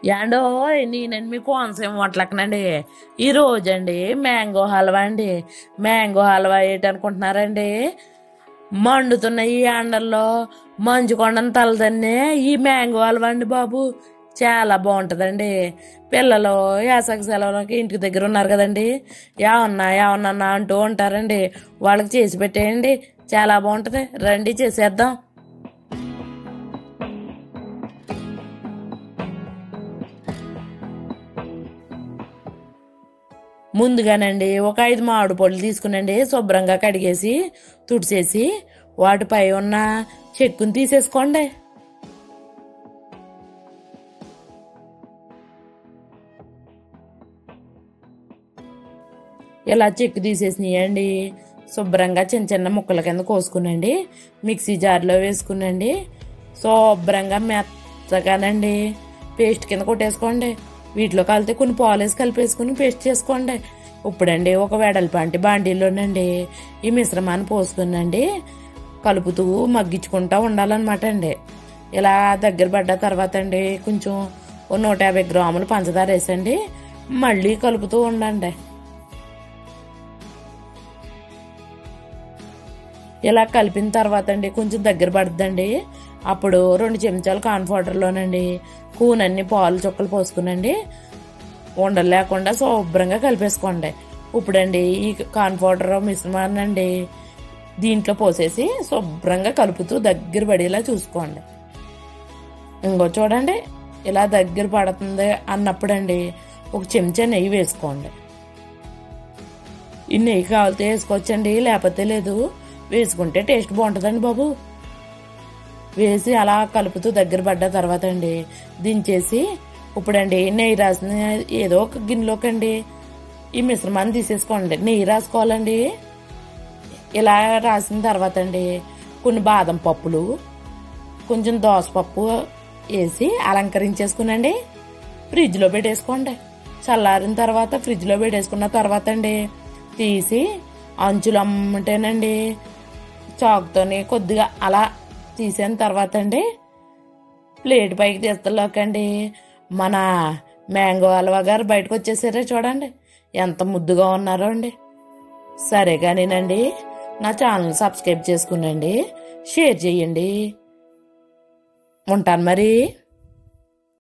యాండో నేనండి మీ కోనసీమ వంటలకనండి ఈ రోజండి మ్యాంగో హల్వా అండి. మ్యాంగో హల్వా ఏంటనుకుంటున్నారండి? మండుతున్న ఈ ఎండల్లో మంచు కొండను తలదన్నే ఈ మ్యాంగో హల్వా అండి బాబు. చాలా బాగుంటుందండి. పిల్లలు వేసవి సెలవులకి ఇంటికి దగ్గర ఉన్నారు కదండి, ఏమన్నా ఏమన్నా అంటూ ఉంటారండి. వాళ్ళకి చేసి పెట్టేయండి, చాలా బాగుంటుంది. రండి చేసేద్దాం. ముందుగానండి ఒక 5 మామిడి పళ్ళు తీసుకునండి, శుభ్రంగా కడిగేసి తుడిచేసి వాటిపై ఉన్న చెక్కుని తీసేసుకోండి. ఇలా చెక్కు తీసేసినాయండి శుభ్రంగా చిన్న చిన్న ముక్కల కింద కోసుకునండి మిక్సీ జార్లో వేసుకునండి. శుభ్రంగా మెత్తగానండి పేస్ట్ కింద కొట్టేసుకోండి. వీటిలో కలితే కొన్ని పాలేసి కలిపేసుకుని పేస్ట్ చేసుకోండి. ఇప్పుడండి ఒక వెడల్పాంటి బాండీలోనండి ఈ మిశ్రమాన్ని పోసుకునండి కలుపుతూ మగ్గించుకుంటూ ఉండాలన్నమాట అండి. ఇలా దగ్గర పడ్డ తర్వాత అండి కొంచెం 150 గ్రాములు పంచదార వేసండి మళ్ళీ కలుపుతూ ఉండండి. ఇలా కలిపిన తర్వాత అండి కొంచెం దగ్గర పడుతుందండి. అప్పుడు 2 చెంచాలు కార్న్ఫ్లవర్లోనండి కూనన్ని పాలు చుక్కలు పోసుకునండి ఉండలు లేకుండా శుభ్రంగా కలిపేసుకోండి. ఇప్పుడండి ఈ కార్న్ఫ్లవర్ మిశ్రమాన్నండి దీంట్లో పోసేసి శుభ్రంగా కలుపుతూ దగ్గర పడేలా చూసుకోండి. ఇంకో చూడండి ఇలా దగ్గర పడుతుంది అన్నప్పుడండి ఒక చెంచా నెయ్యి వేసుకోండి. ఈ నెయ్యి కావాలితే వేసుకోవచ్చండి, లేకపోతే లేదు. వేసుకుంటే టేస్ట్ బాగుంటుందండి బాబు. వేసి అలా కలుపుతూ దగ్గర పడ్డ తర్వాత అండి దించేసి ఇప్పుడండి నెయ్యి రాసిన ఏదో ఒక గిన్నెలోకండి ఈ మిశ్రమాన్ని తీసేసుకోండి. నెయ్యి రాసుకోవాలండి. ఇలా రాసిన తర్వాత అండి కొన్ని బాదం పప్పులు కొంచెం దోసపప్పు వేసి అలంకరించేసుకునండి ఫ్రిడ్జ్లో పెట్టేసుకోండి. చల్లారిన తర్వాత ఫ్రిడ్జ్లో పెట్టేసుకున్న తర్వాత అండి తీసి అంచులు అమ్మంటేనండి చాకుతోని కొద్దిగా అలా తీసిన తర్వాత అండి ప్లేట్ పైకి తీస్తలోకండి మన మ్యాంగో హల్వా గారు బయటకు వచ్చేసారో చూడండి, ఎంత ముద్దుగా ఉన్నారో అండి. సరే కానీనండి నా ఛానల్ సబ్స్క్రైబ్ చేసుకునండి, షేర్ చేయండి. ఉంటాను మరి.